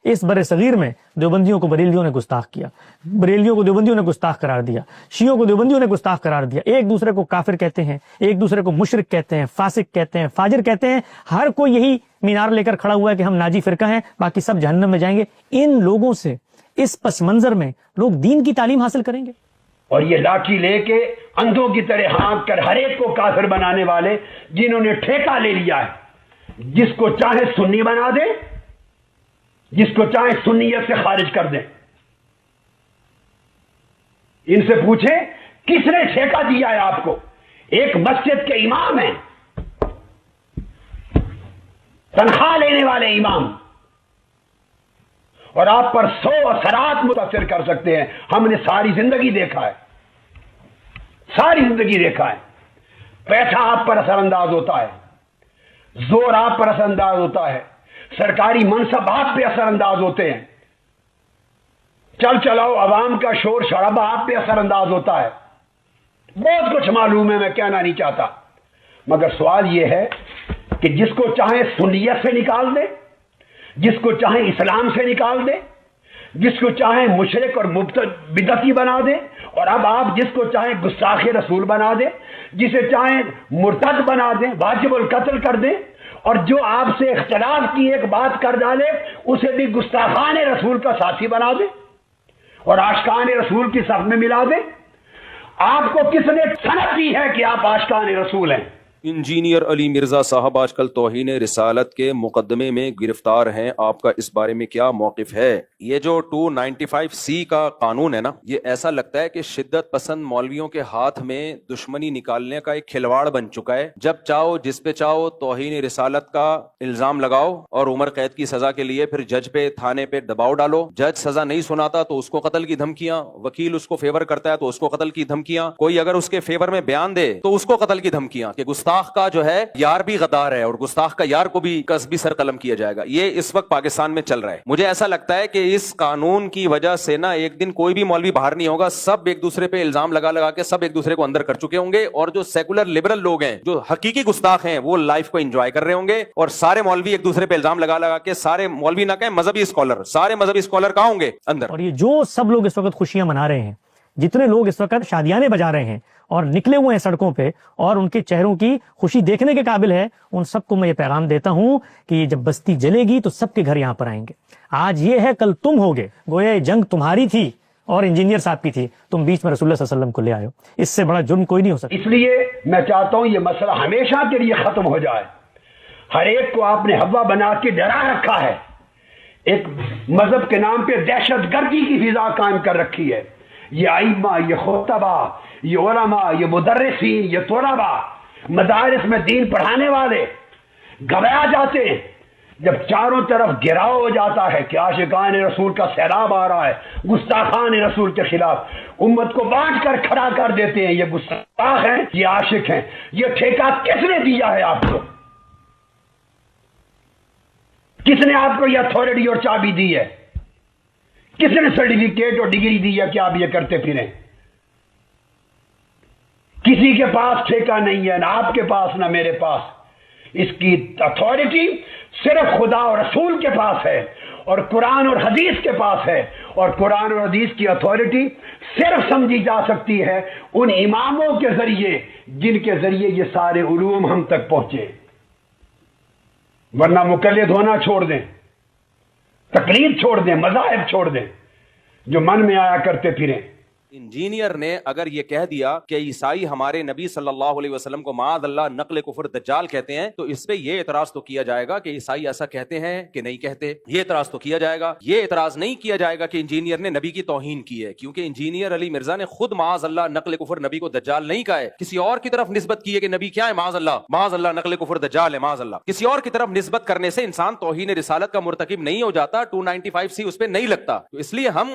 اس بر صغیر میں دیوبندیوں کو بریلویوں نے گستاخ کیا، بریلویوں کو دیوبندیوں نے گستاخ قرار دیا، شیعوں کو دیوبندیوں نے گستاخ قرار دیا، ایک دوسرے کو کافر کہتے ہیں، ایک دوسرے کو مشرک کہتے ہیں، فاسق کہتے ہیں، فاجر کہتے ہیں، ہر کوئی یہی مینار لے کر کھڑا ہوا ہے کہ ہم ناجی فرقہ ہیں، باقی سب جہنم میں جائیں گے۔ ان لوگوں سے اس پس منظر میں لوگ دین کی تعلیم حاصل کریں گے؟ اور یہ لاٹھی لے کے اندھوں کی طرح ہانک کر ہر ایک کو کافر بنانے والے جنہوں نے ٹھیکہ لے لیا ہے، جس کو چاہے سنی بنا دیں، جس کو چاہے سنیت سے خارج کر دیں۔ ان سے پوچھیں کس نے ٹھیکہ دیا ہے آپ کو؟ ایک مسجد کے امام ہیں، تنخواہ لینے والے امام، اور آپ پر 100 اثرات متاثر کر سکتے ہیں۔ ہم نے ساری زندگی دیکھا ہے، ساری زندگی دیکھا ہے۔ پیسہ آپ پر اثر انداز ہوتا ہے، زور آپ پر اثر انداز ہوتا ہے، سرکاری منصب آپ پہ اثر انداز ہوتے ہیں، چل چلاؤ عوام کا شور شرابہ آپ پہ اثر انداز ہوتا ہے۔ بہت کچھ معلوم ہے، میں کہنا نہیں چاہتا، مگر سوال یہ ہے کہ جس کو چاہے سنیت سے نکال دے، جس کو چاہے اسلام سے نکال دے، جس کو چاہے مشرک اور بدعتی بنا دے، اور اب آپ جس کو چاہے گستاخ رسول بنا دیں، جسے چاہے مرتد بنا دیں، واجب القتل کر دیں، اور جو آپ سے اختلاف کی ایک بات کر ڈالے اسے بھی گستاخان رسول کا ساتھی بنا دیں اور عاشقان رسول کی صف میں ملا دیں۔ آپ کو کس نے سند دی ہے کہ آپ عاشقان رسول ہیں؟ انجینئر علی مرزا صاحب آج کل توہین رسالت کے مقدمے میں گرفتار ہیں، آپ کا اس بارے میں کیا موقف ہے؟ یہ جو 295C کا قانون ہے نا، یہ ایسا لگتا ہے کہ شدت پسند مولویوں کے ہاتھ میں دشمنی نکالنے کا ایک کھلواڑ بن چکا ہے۔ جب چاہو جس پہ چاہو توہین رسالت کا الزام لگاؤ اور عمر قید کی سزا کے لیے پھر جج پہ تھانے پہ دباؤ ڈالو، جج سزا نہیں سناتا تو اس کو قتل کی دھمکیاں، وکیل اس کو فیور کرتا ہے تو اس کو قتل کی دھمکیاں، کوئی اگر اس کے فیور میں بیان دے تو اس کو قتل کی دھمکیاں، کہ گستاخ کا جو ہے یار بھی غدار ہے اور گستاخ کا یار کو بھی قصبی سر قلم کیا جائے گا۔ یہ اس وقت پاکستان میں چل رہا ہے۔ مجھے ایسا لگتا ہے کہ اس قانون کی وجہ سے نا ایک دن کوئی بھی مولوی باہر نہیں ہوگا، سب ایک دوسرے پہ الزام لگا لگا کے سب ایک دوسرے کو اندر کر چکے ہوں گے، اور جو سیکولر لبرل لوگ ہیں جو حقیقی گستاخ ہیں وہ لائف کو انجوائے کر رہے ہوں گے، اور سارے مولوی ایک دوسرے پہ الزام لگا لگا کے، سارے مولوی نہ کہیں مذہبی اسکالر، سارے مذہبی اسکالر کہاں ہوں گے؟ اندر۔ اور یہ جو سب لوگ اس وقت خوشیاں منا رہے ہیں، جتنے لوگ اس وقت شادیانے بجا رہے ہیں اور نکلے ہوئے ہیں سڑکوں پہ اور ان کے چہروں کی خوشی دیکھنے کے قابل ہے، ان سب کو میں یہ پیغام دیتا ہوں کہ یہ جب بستی جلے گی تو سب کے گھر یہاں پر آئیں گے۔ آج یہ ہے، کل تم ہوگے۔ گویا یہ جنگ تمہاری تھی اور انجینئر صاحب کی تھی، تم بیچ میں رسول اللہ صلی اللہ علیہ وسلم کو لے آئے ہو۔ اس سے بڑا جرم کوئی نہیں ہو سکتا۔ اس لیے میں چاہتا ہوں یہ مسئلہ ہمیشہ کے لیے ختم ہو جائے۔ ہر ایک کو آپ نے ہوا بنا کے ڈرا رکھا ہے، ایک مذہب کے نام پہ دہشت گردی کی فضا قائم کر رکھی ہے۔ یہ ائمہ، یہ خطبہ، یہ علماء، یہ مدرسین، یہ طلباء، مدارس میں دین پڑھانے والے گھبرا جاتے ہیں جب چاروں طرف گھیراؤ ہو جاتا ہے کہ عاشقان رسول کا سیلاب آ رہا ہے، گستاخان رسول کے خلاف امت کو بانٹ کر کھڑا کر دیتے ہیں۔ یہ گستاخ ہیں، یہ عاشق ہیں۔ یہ ٹھیکہ کس نے دیا ہے آپ کو؟ کس نے آپ کو یہ اتھارٹی اور چابی دی ہے؟ کس نے سرٹیفکیٹ اور ڈگری دی ہے کہ آپ یہ کرتے پھریں؟ کسی کے پاس ٹھیکہ نہیں ہے، نہ آپ کے پاس نہ میرے پاس۔ اس کی اتھارٹی صرف خدا اور رسول کے پاس ہے اور قرآن اور حدیث کے پاس ہے، اور قرآن اور حدیث کی اتھارٹی صرف سمجھی جا سکتی ہے ان اماموں کے ذریعے جن کے ذریعے یہ سارے علوم ہم تک پہنچے، ورنہ مقلد ہونا چھوڑ دیں، تقلید چھوڑ دیں، مذاہب چھوڑ دیں جو من میں آیا کرتے پھریں۔ انجینئر نے اگر یہ کہہ دیا کہ عیسائی ہمارے نبی صلی اللہ علیہ وسلم کو معاذ اللہ نقل کفر دجال کہتے ہیں، تو اس پہ یہ اعتراض تو کیا جائے گا کہ عیسائی ایسا کہتے ہیں کہ نہیں کہتے، یہ اعتراض تو کیا جائے گا۔ یہ اعتراض نہیں کیا جائے گا کہ انجینئر نے نبی کی توہین کی ہے، کیونکہ انجینئر علی مرزا نے خود معاذ اللہ نقل کفر نبی کو دجال نہیں کہا ہے، کسی اور کی طرف نسبت کی ہے کہ نبی کیا ہے، معاذ اللہ نقل کفر دجال ہے، معاذ اللہ۔ کسی اور کی طرف نسبت کرنے سے انسان توہین رسالت کا مرتکب نہیں ہو جاتا، 295C اس پہ نہیں لگتا۔ تو اس لیے ہم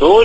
2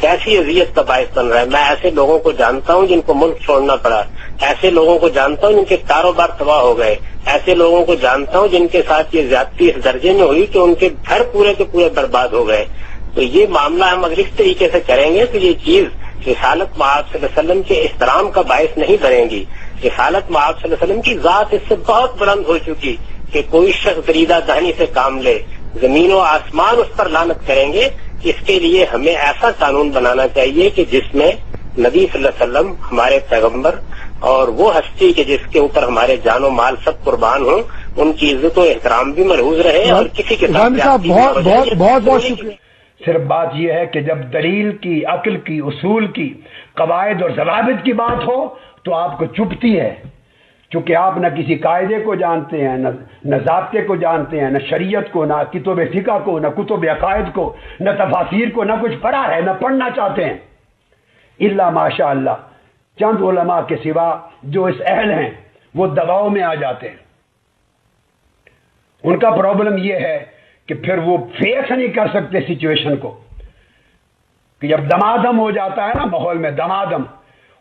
کیسی اذیت کا باعث بن رہا ہے. میں ایسے لوگوں کو جانتا ہوں جن کو ملک چھوڑنا پڑا, ایسے لوگوں کو جانتا ہوں جن کے کاروبار تباہ ہو گئے, ایسے لوگوں کو جانتا ہوں جن کے ساتھ یہ زیادتی اس درجے میں ہوئی کہ ان کے گھر پورے کے پورے برباد ہو گئے. تو یہ معاملہ ہم اگر اس طریقے سے کریں گے تو یہ چیز رسالت مآب صلی اللہ علیہ وسلم کے احترام کا باعث نہیں بنے گی. رسالت مآب صلی اللہ علیہ وسلم کی ذات اس سے بہت بلند ہو چکی کہ کوئی شخص دریدہ دہنی سے کام لے, زمین و آسمان اس پر لعنت کریں گے. اس کے لیے ہمیں ایسا قانون بنانا چاہیے کہ جس میں نبی صلی اللہ علیہ وسلم ہمارے پیغمبر اور وہ ہستی کہ جس کے اوپر ہمارے جان و مال سب قربان ہوں, ان کی عزت و احترام بھی ملحوظ رہے اور کسی کے ساتھ بہت شکریہ. صرف بات یہ ہے کہ جب دلیل کی, عقل کی, اصول کی, قواعد اور ضوابط کی بات ہو تو آپ کو چپتی ہے, چونکہ آپ نہ کسی قاعدے کو جانتے ہیں, نہ ضابطے کو جانتے ہیں, نہ شریعت کو, نہ کتب فقہ کو, نہ کتب عقائد کو, نہ تفاسیر کو, نہ کچھ پڑھا ہے, نہ پڑھنا چاہتے ہیں. الا ماشاء اللہ چند علماء کے سوا جو اس اہل ہیں وہ دباؤ میں آ جاتے ہیں. ان کا پرابلم یہ ہے کہ پھر وہ فیس نہیں کر سکتے سچویشن کو, کہ جب دمادم ہو جاتا ہے نا ماحول میں, دمادم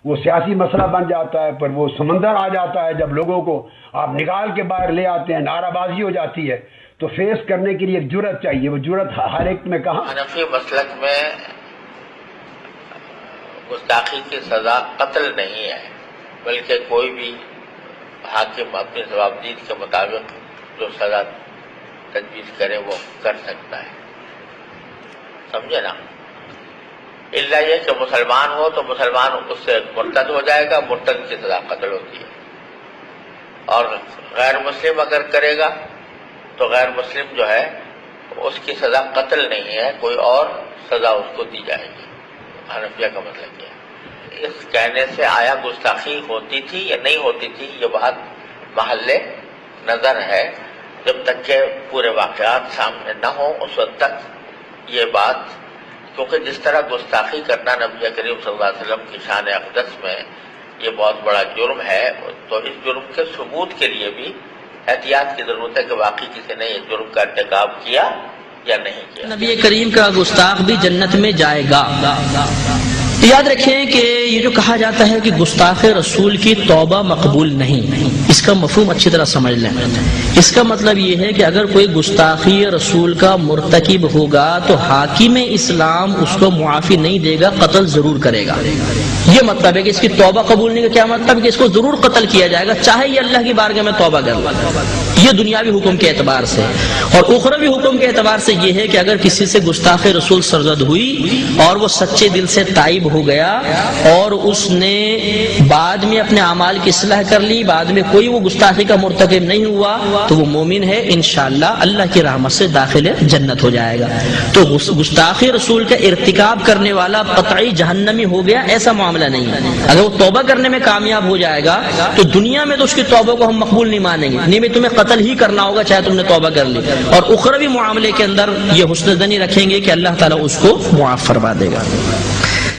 وہ سیاسی مسئلہ بن جاتا ہے, پر وہ سمندر آ جاتا ہے. جب لوگوں کو آپ نکال کے باہر لے آتے ہیں, نعرہ بازی ہو جاتی ہے, تو فیس کرنے کے لیے ایک جرت چاہیے. وہ جرت ہر ایک میں کہاں. حنفی مسلک میں گستاخی کی سزا قتل نہیں ہے, بلکہ کوئی بھی حاکم اپنی ضوابطیت کے مطابق جو سزا تجویز کرے وہ کر سکتا ہے. سمجھے نا؟ الا یہ کہ مسلمان ہو تو مسلمان اس سے مرتد ہو جائے گا, مرتد کی سزا قتل ہوتی ہے. اور غیر مسلم اگر کرے گا تو غیر مسلم جو ہے اس کی سزا قتل نہیں ہے, کوئی اور سزا اس کو دی جائے گی. حنفیہ کا مطلب یہ ہے. اس کہنے سے آیا گستاخی ہوتی تھی یا نہیں ہوتی تھی یہ بات محل نظر ہے. جب تک کہ پورے واقعات سامنے نہ ہوں اس وقت تک یہ بات, کیونکہ جس طرح گستاخی کرنا نبی کریم صلی اللہ علیہ وسلم کی شان اقدس میں یہ بہت بڑا جرم ہے, تو اس جرم کے ثبوت کے لیے بھی احتیاط کی ضرورت ہے کہ واقعی کسی نے یہ جرم کا ارتکاب کیا یا نہیں کیا. نبی کریم کا گستاخ بھی جنت میں جائے گا. یاد رکھیں کہ یہ جو کہا جاتا ہے کہ گستاخ رسول کی توبہ مقبول نہیں, اس کا مفہوم اچھی طرح سمجھ لیں. اس کا مطلب یہ ہے کہ اگر کوئی گستاخی رسول کا مرتکب ہوگا تو حاکم اسلام اس کو معافی نہیں دے گا, قتل ضرور کرے گا. یہ مطلب ہے کہ اس کی توبہ قبول نہیں. کا کیا مطلب؟ کہ اس کو ضرور قتل کیا جائے گا, چاہے یہ اللہ کی بارگاہ میں توبہ کر لے. یہ دنیاوی حکم کے اعتبار سے. اور اخروی حکم کے اعتبار سے یہ ہے کہ اگر کسی سے گستاخ رسول سرزد ہوئی اور وہ سچے دل سے تائب ہو گیا اور اس نے بعد میں اپنے اعمال کی اصلاح کر لی, بعد میں کوئی وہ گستاخی کا مرتکب نہیں ہوا, تو وہ مومن ہے, انشاءاللہ اللہ کی رحمت سے داخل جنت ہو جائے گا. تو گستاخ رسول کا ارتکاب کرنے والا قطعی جہنمی ہو گیا, ایسا معاملہ نہیں ہے. اگر وہ توبہ کرنے میں کامیاب ہو جائے گا تو دنیا میں تو اس کی توبہ کو ہم مقبول نہیں مانیں گے, نہیں میں تمہیں قتل ہی کرنا ہوگا چاہے تم نے توبہ کر لی. اور اخروی معاملے کے اندر یہ حسن ظنی رکھیں گے کہ اللہ تعالیٰ اس کو معاف فرما دے گا.